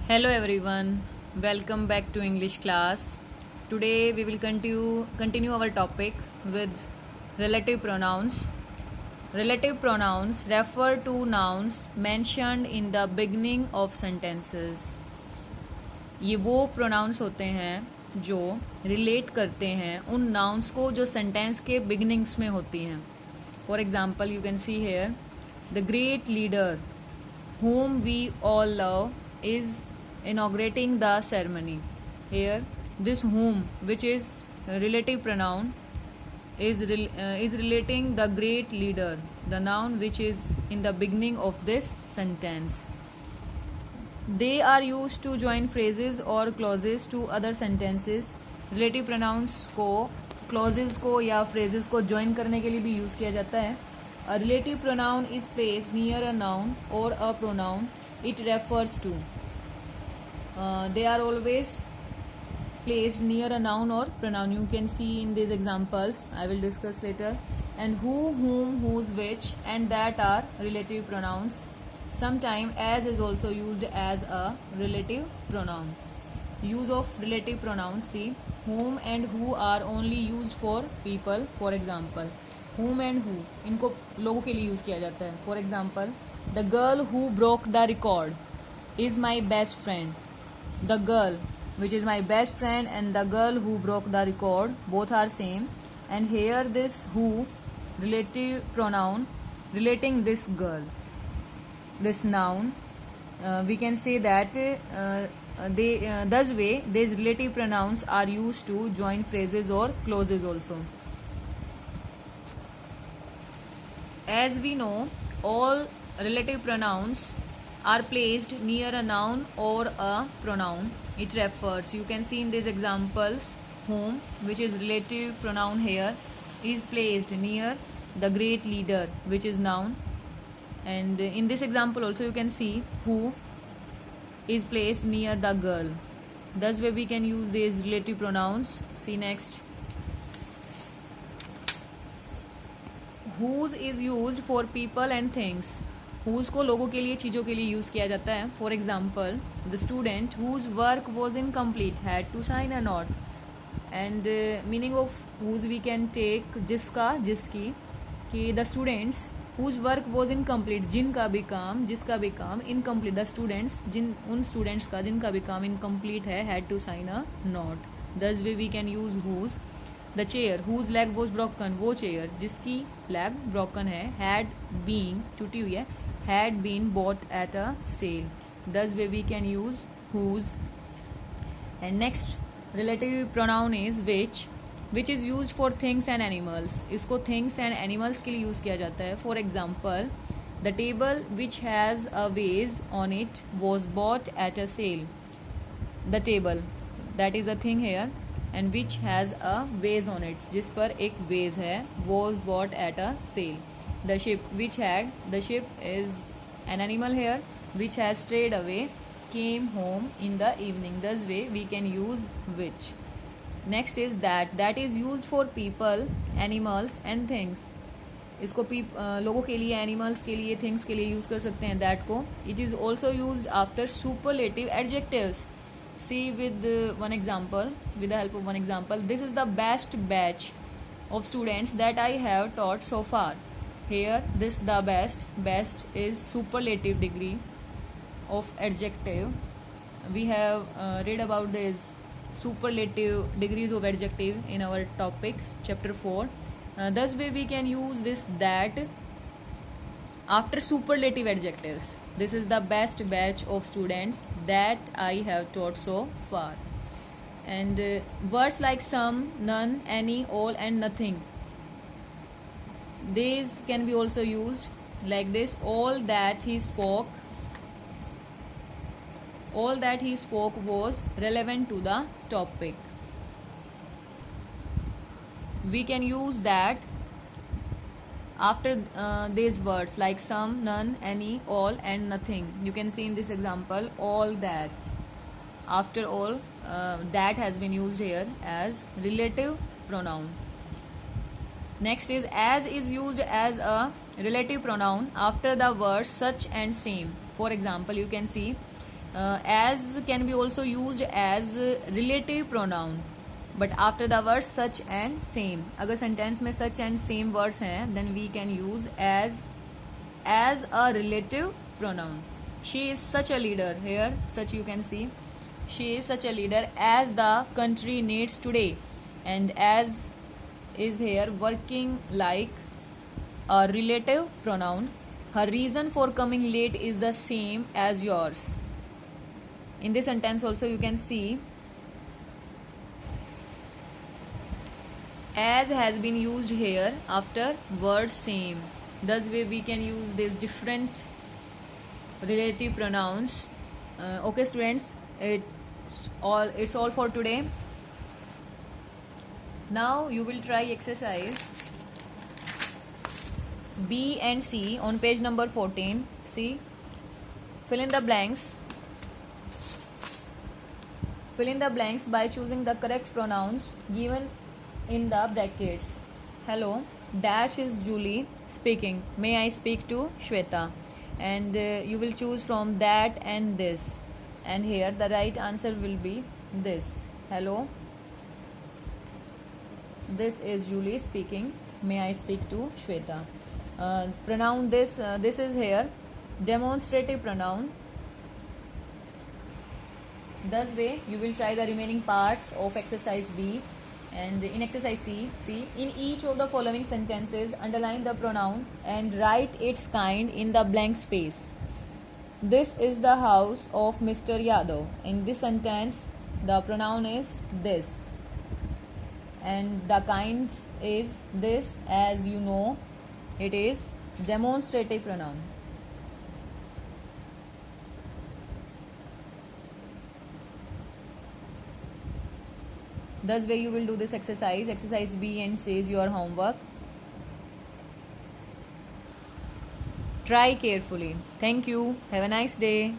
Hello everyone, welcome back to English class. Today we will continue our topic with relative pronouns. Relative pronouns refer to nouns mentioned in the beginning of sentences. ये वो pronouns होते हैं जो relate करते हैं उन nouns को जो sentence के beginnings में होती हैं. For example, you can see here, the great leader whom we all love is inaugurating the ceremony. Here, this whom, which is a relative pronoun, is relating the great leader, the noun which is in the beginning of this sentence. They are used to join phrases or clauses to other sentences. Relative pronouns को clauses को या phrases को join करने के लिए भी use किया जाता है. A relative pronoun is placed near a noun or a pronoun it refers to. They are always placed near a noun or pronoun. You can see in these examples. I will discuss later. And who, whom, whose, which, and that are relative pronouns. Sometimes as is also used as a relative pronoun. Use of relative pronouns. See, whom and who are only used for people. For example, whom and who इनको लोगों के लिए use किया जाता है. For example, the girl who broke the record is my best friend. The girl, which is my best friend, and the girl who broke the record, both are same. And here this who, relative pronoun, relating this girl, this noun, we can say that thus way these relative pronouns are used to join phrases or clauses also. As we know, all relative pronouns are placed near a noun or a pronoun it refers. You can see in these examples, whom, which is relative pronoun here, is placed near the great leader, which is noun. And in this example also you can see who is placed near the girl. Thus way we can use these relative pronouns. See next. Whose is used for people and things. whose को लोगों के लिए चीज़ों के लिए use किया जाता है. For example, the student whose work was incomplete had to sign a note. And meaning of whose we can take जिसका, जिसकी, कि the students whose work was incomplete, जिनका भी काम, जिसका भी काम incomplete, the students, उन students का जिनका भी काम incomplete है, had to sign a note. Thus way we can use whose. The chair whose leg was broken, वो chair जिसकी leg broken है, had been, टूटी हुई है, had been bought at a sale. Thus way we can use whose. And next relative pronoun is which is used for things and animals. इसको things and animals के लिए use किया जाता है. For example, the table which has a vase on it was bought at a sale. The table, that is a thing here, and which has a vase on it, जिस पर एक vase है, was bought at a sale. The ship which had, the ship is an animal here, which has strayed away, came home in the evening. Thus way we can use which. Next is that is used for people, animals and things. इसको लोगों के लिए, animals के लिए, things के लिए use कर सकते हैं that को. It is also used after superlative adjectives. See with one example, with the help of one example. This is the best batch of students that I have taught so far. Here this the best is superlative degree of adjective. We have read about this superlative degrees of adjective in our topic chapter 4. Thus way we can use this that after superlative adjectives. This is the best batch of students that I have taught so far. And words like some, none, any, all and nothing, these can be also used like this. All that he spoke was relevant to the topic. We can use that after these words like some, none, any, all and nothing. You can see in this example, all that. After all, that has been used here as relative pronoun. Next is as is used as a relative pronoun after the words such and same. For example, you can see As can be also used as relative pronoun, but after the words such and same. अगर sentence में such and same words हैं, then we can use as a relative pronoun. She is such a leader. Here, such you can see. She is such a leader as the country needs today, and as is here working like a relative pronoun. Her reason for coming late is the same as yours. In this sentence also you can see as has been used here after word same. Thus way we can use these different relative pronouns. Okay students, it's all for today. Now you will try exercise B and C on page number 14. See, fill in the blanks by choosing the correct pronouns given in the brackets. Hello, dash is Julie speaking. May I speak to Shweta? And you will choose from that and this. And here the right answer will be this. Hello, this is Julie speaking. May I speak to Shweta? Pronoun this is here demonstrative pronoun. Thus way you will try the remaining parts of exercise B. And in exercise C, see, in each of the following sentences underline the pronoun and write its kind in the blank space. This is the house of Mr. Yadav. In this sentence the pronoun is this and the kind is this. As you know, it is demonstrative pronoun. Thus way you will do this exercise. Exercise B and C is your homework. Try carefully. Thank you. Have a nice day.